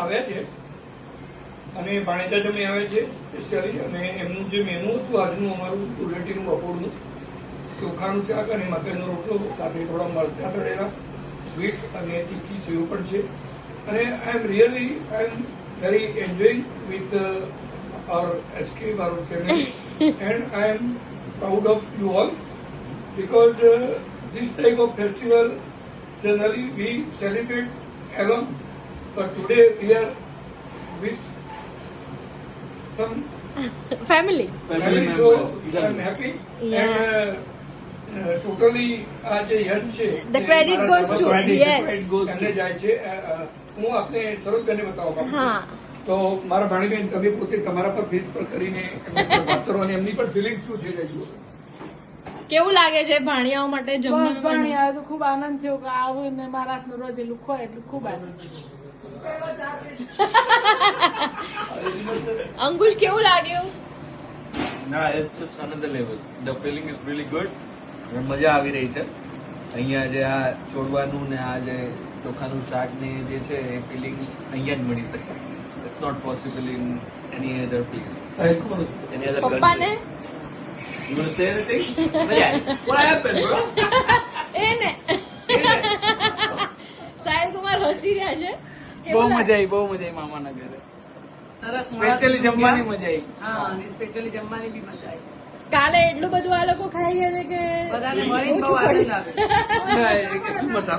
આવ્યા છે અને ભાણેજા જમી આવે છે સ્પેશિયલી, અને એમનું જે મેનુ હતું આજનું અમારું ધૂળેટીનું બપોરનું, ચોખાનું શાક અને મકાઈનો રોટલો સાથે થોડા મરચાં તળેલા, સ્વીટ અને તીખી સેવ પણ છે. અને આઈ એમ very enjoying with our SK, our family, and I am proud of you all because this type of festival generally we celebrate alone, but today we are with some family. So I am happy and totally આ જે યશ છે The credit goes to yes. એમને જાય છે. હું આપને સરોજબેનને બતાવવા માંગુ છું. તો મારા ભાણીબેન, તમે પોતે તમારા પર ફેસ પર કરીને વાત કરો અને એમની પણ ફિલિંગ શું છે જજો. કેવું લાગે છે ભાણિયાઓ માટે જમવાનું? ભાણિયા તો ખૂબ આનંદ થયો કે આવું ને મારા હાથનું રોજેલું ખોય એટલે ખૂબ આનંદ. અંકુશ કેવું લાગ્યું? ના, it's just another level. The feeling is really good. મજા આવી રહી છે અહીંયા જે આ છોડવાનું ને આ જે ચોખાનું શાક ને જે છે એ ફિલિંગ અહીંયા જ મળી શકે. It's not possible in any other place. Any other પપ્પાને You want to say anything? Yeah. What happened, bro? એને સાહિલ કુમાર હસી રહ્યા છે. બહુ મજા આવી મામાના ઘરે. સરસ. સ્પેશિયલી જમવાની મજા આવી. હા, અને સ્પેશિયલી જમવાની બી મજા આવી. કાલે એટલું બધું આ લોકો ખાઈ ગયા છે કે બધાને મળીને બહુ આનંદ આવ્યો. એટલું સારું